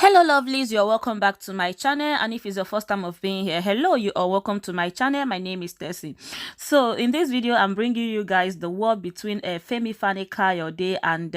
Hello lovelies, you're welcome back to my channel, and if it's your first time of being here, hello, you are welcome to my channel. My name is Tessie. So in this video I'm bringing you guys the war between Femi fani-kayode and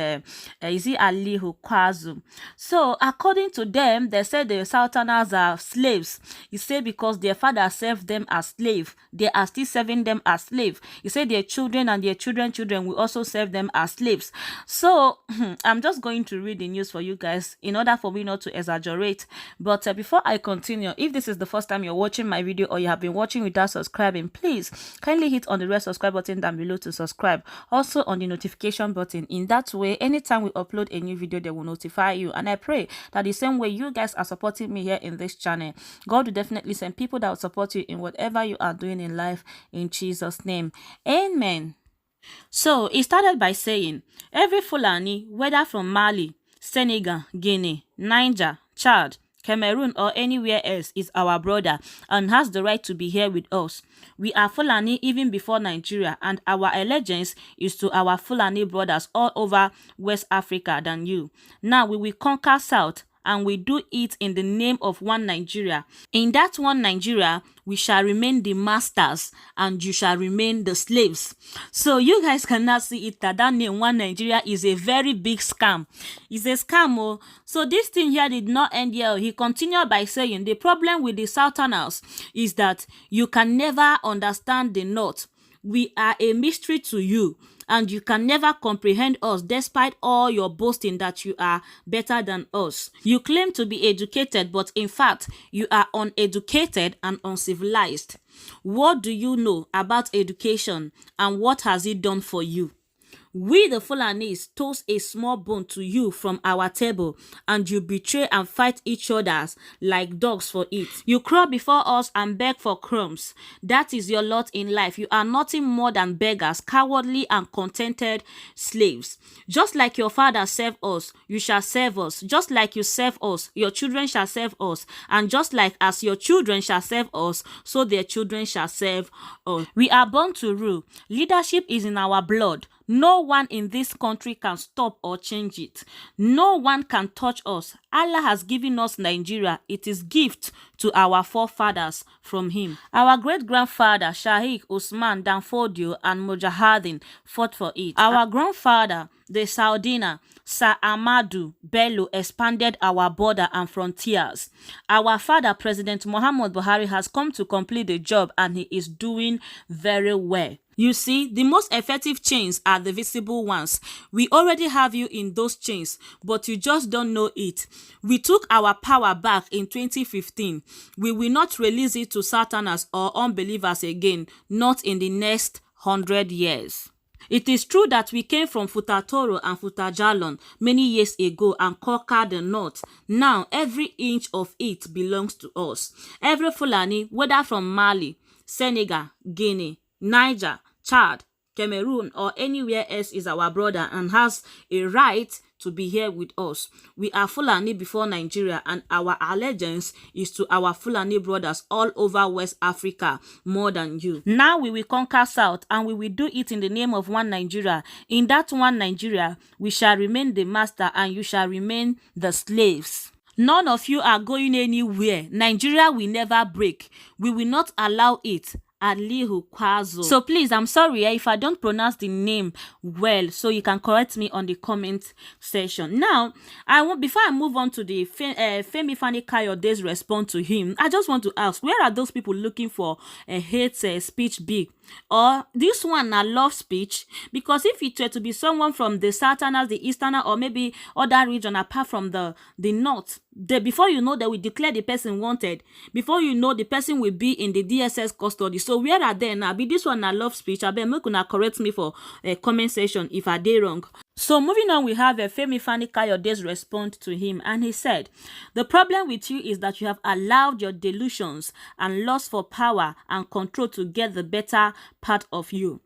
is it Alihu Kwazu. So according to them, they said the Sultanas are slaves. He said because their father served them as slave, they are still serving them as slave. He said their children and their children will also serve them as slaves. So I'm just going to read the news for you guys in order for me not to exaggerate. But before I continue, if this is the first time you're watching my video or you have been watching without subscribing, please kindly hit on the red subscribe button down below to subscribe. Also on the notification button. In that way, anytime we upload a new video, they will notify you. And I pray that the same way you guys are supporting me here in this channel, God will definitely send people that will support you in whatever you are doing in life, in Jesus' name. Amen. So he started by saying, every Fulani, whether from Mali, Senegal, Guinea, Niger, Chad, Cameroon or anywhere else, is our brother and has the right to be here with us. We are Fulani even before Nigeria, and our allegiance is to our Fulani brothers all over West Africa than you. Now we will conquer South, and we do it in the name of one Nigeria. In that one Nigeria, we shall remain the masters and you shall remain the slaves. So you guys cannot see it that name one Nigeria is a very big scam. It's a scam. Oh. So this thing here did not end here. He continued by saying the problem with the Southerners is that you can never understand the North. We are a mystery to you, and you can never comprehend us despite all your boasting that you are better than us. You claim to be educated, but in fact, you are uneducated and uncivilized. What do you know about education, and what has it done for you? We the Fulanis toast a small bone to you from our table, and you betray and fight each other like dogs for it. You crawl before us and beg for crumbs. That is your lot in life. You are nothing more than beggars, cowardly and contented slaves. Just like your father served us, you shall serve us. Just like you serve us, your children shall serve us. And just like as your children shall serve us, so their children shall serve us. We are born to rule. Leadership is in our blood. No one in this country can stop or change it. No one can touch us. Allah has given us Nigeria. It is gift to our forefathers from him. Our great-grandfather, Shaikh Usman Danfodio and Mujahideen fought for it. Our grandfather, the Saudina, Sir Ahmadu Bello, expanded our border and frontiers. Our father, President Muhammad Buhari, has come to complete the job, and he is doing very well. You see, the most effective chains are the visible ones. We already have you in those chains, but you just don't know it. We took our power back in 2015. We will not release it to Satanas or unbelievers again, not in the next 100 years. It is true that we came from Futatoro and Futajalon many years ago and conquered the north. Now, every inch of it belongs to us. Every Fulani, whether from Mali, Senegal, Guinea, Niger, Chad, Cameroon or anywhere else, is our brother and has a right to be here with us. We are Fulani before Nigeria, and our allegiance is to our Fulani brothers all over West Africa more than you. Now we will conquer South, and we will do it in the name of one Nigeria. In that one Nigeria, we shall remain the master and you shall remain the slaves. None of you are going anywhere. Nigeria will never break. We will not allow it. Alihu Kwazu. So please, I'm sorry if I don't pronounce the name well, so you can correct me on the comment section. Now, before I move on to the Femi fani-kayode's response to him, I just want to ask, where are those people looking for a hate speech big? Or this one a love speech? Because if it were to be someone from the Southerners, the Easterners, or maybe other region apart from the North, before you know, they will declare the person wanted. Before you know, the person will be in the DSS custody. So where are they now? Be this one a love speech? I bet make una correct me for a comment section if I did wrong. So moving on, we have Femi fani-kayode's response to him, and he said, the problem with you is that you have allowed your delusions and lust for power and control to get the better part of you.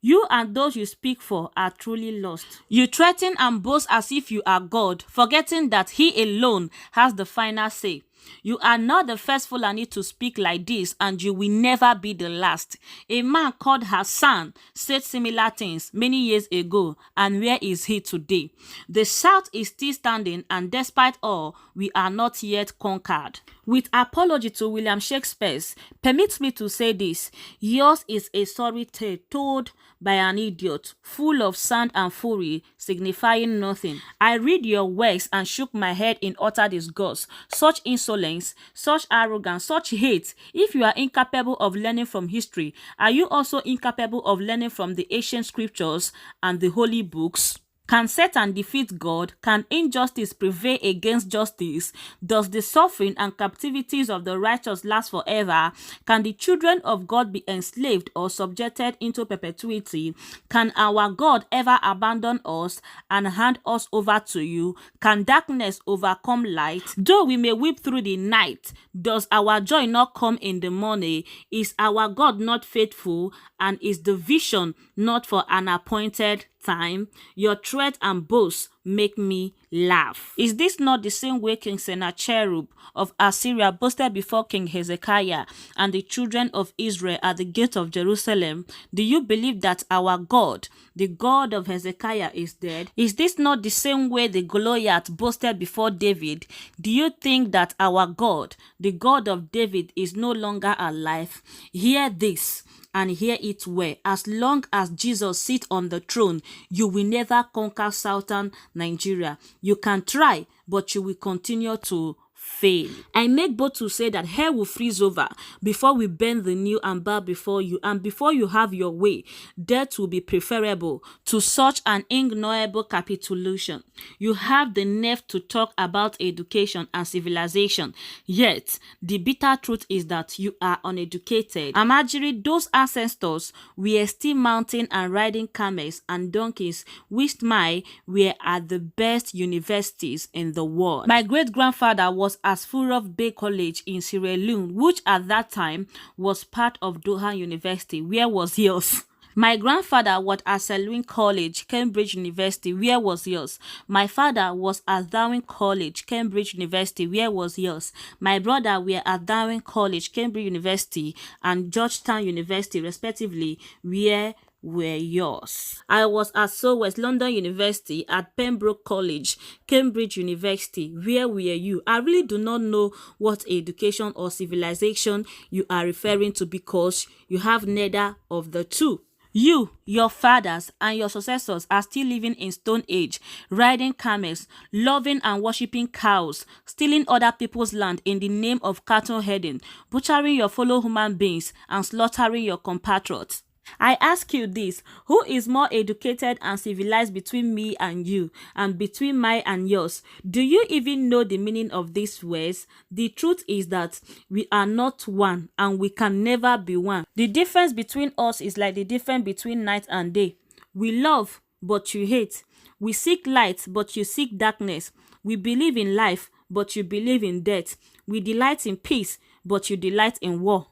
You and those you speak for are truly lost. You threaten and boast as if you are God, forgetting that he alone has the final say. You are not the first Fulani to speak like this, and you will never be the last. A man called Hassan said similar things many years ago, and where is he today? The South is still standing, and despite all, we are not yet conquered. With apology to William Shakespeare, permit me to say this: yours is a sorry tale told by an idiot, full of sand and fury, signifying nothing. I read your works and shook my head in utter disgust. Such insolence, such arrogance, such hate. If you are incapable of learning from history, are you also incapable of learning from the ancient scriptures and the holy books? Can Satan defeat God? Can injustice prevail against justice? Does the suffering and captivities of the righteous last forever? Can the children of God be enslaved or subjected into perpetuity? Can our God ever abandon us and hand us over to you? Can darkness overcome light? Though we may weep through the night, does our joy not come in the morning? Is our God not faithful, and is the vision not for an appointed time? Your threat and boast make me laugh. Is this not the same way King Sennacherib of Assyria boasted before King Hezekiah and the children of Israel at the gate of Jerusalem? Do you believe that our God, the God of Hezekiah, is dead? Is this not the same way the Goliath boasted before David? Do you think that our God, the God of David, is no longer alive? Hear this and hear it well. As long as Jesus sits on the throne, you will never conquer southern Nigeria. You can try, but you will continue to fail. I make bold to say that hell will freeze over before we bend the knee and bow before you, and before you have your way, death will be preferable to such an ignoble capitulation. You have the nerve to talk about education and civilization, yet the bitter truth is that you are uneducated. Imagine those ancestors were still mounting and riding camels and donkeys, which were at the best universities in the world. My great-grandfather was at Furov Bay College in Sierra Leone, which at that time was part of Doha University. Where was yours? My grandfather was at Selwyn College, Cambridge University. Where was yours? My father was at Darwin College, Cambridge University. Where was yours? My brother were at Darwin College, Cambridge University, and Georgetown University, respectively. Where were yours? I was at West London University, at Pembroke College, Cambridge University. Where were you? I really do not know what education or civilization you are referring to, because you have neither of the two. You, your fathers, and your successors are still living in Stone Age, riding camels, loving and worshipping cows, stealing other people's land in the name of cattle herding, butchering your fellow human beings, and slaughtering your compatriots. I ask you this: who is more educated and civilized between me and you, and between my and yours? Do you even know the meaning of these words? The truth is that we are not one, and we can never be one. The difference between us is like the difference between night and day. We love, but you hate. We seek light, but you seek darkness. We believe in life, but you believe in death. We delight in peace, but you delight in war.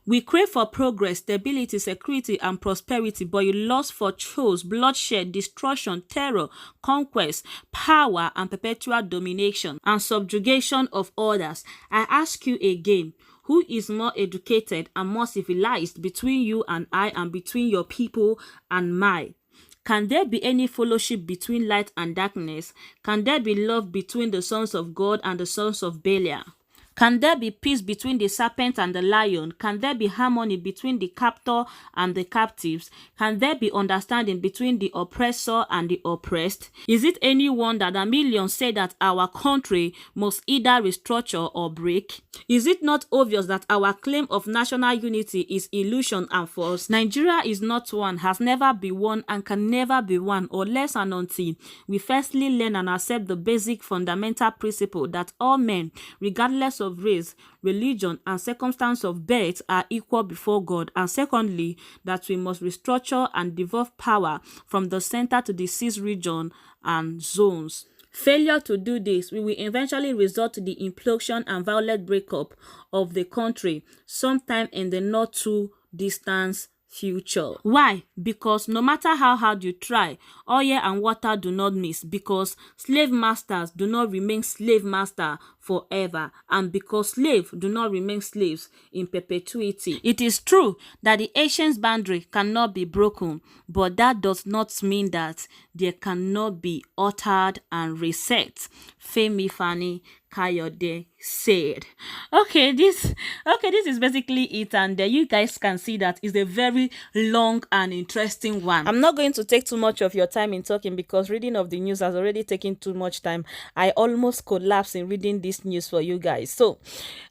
We crave for progress, stability, security, and prosperity, but you lust for chose, bloodshed, destruction, terror, conquest, power, and perpetual domination and subjugation of others. I ask you again, who is more educated and more civilized between you and I, and between your people and mine? Can there be any fellowship between light and darkness? Can there be love between the sons of God and the sons of Belial? Can there be peace between the serpent and the lion? Can there be harmony between the captor and the captives? Can there be understanding between the oppressor and the oppressed? Is it any wonder that millions say that our country must either restructure or break? Is it not obvious that our claim of national unity is illusion and false? Nigeria is not one, has never been one, and can never be one unless and until we firstly learn and accept the basic fundamental principle that all men, regardless of race, religion, and circumstance of birth, are equal before God, and secondly, that we must restructure and devolve power from the center to the seized region and zones. Failure to do this, we will eventually result to the implosion and violent breakup of the country sometime in the not too distant future. Why? Because no matter how hard you try, oil and water do not mix, because slave masters do not remain slave master forever, and because slaves do not remain slaves in perpetuity. It is true that the ancient boundary cannot be broken, but that does not mean that there cannot be altered and reset. Femi Fani-Kayode said. This is basically it, and you guys can see that it's a very long and interesting one. I'm not going to take too much of your time in talking, because reading of the news has already taken too much time. I almost collapsed in reading this news for you guys. So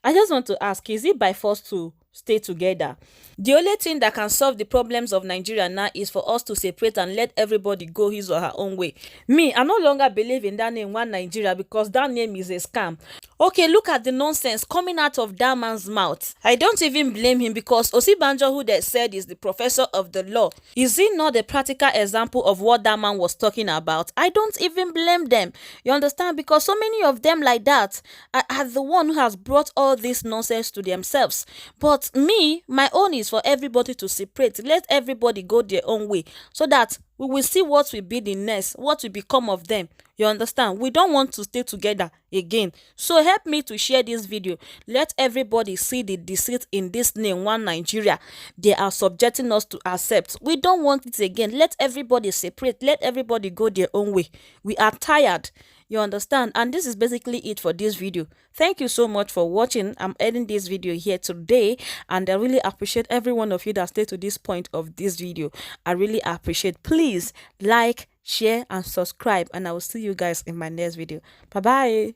I just want to ask, is it by force to stay together? The only thing that can solve the problems of Nigeria now is for us to separate and let everybody go his or her own way. Me, I no longer believe in that name, One Nigeria, because that name is a scam. Okay, look at the nonsense coming out of that man's mouth. I don't even blame him, because Osibanjo, who they said is the professor of the law, is he not a practical example of what that man was talking about? I don't even blame them. You understand? Because so many of them like that are the one who has brought all this nonsense to themselves. But me, my own is for everybody to separate. Let everybody go their own way, so that we will see what will be the next, what will become of them. You understand? We don't want to stay together again. So help me to share this video. Let everybody see the deceit in this name, One Nigeria. They are subjecting us to accept. We don't want it again. Let everybody separate. Let everybody go their own way. We are tired. You understand? And this is basically it for this video. Thank you so much for watching. I'm ending this video here today, and I really appreciate every one of you that stayed to this point of this video. I really appreciate. Please like, share and subscribe, and I will see you guys in my next video. Bye.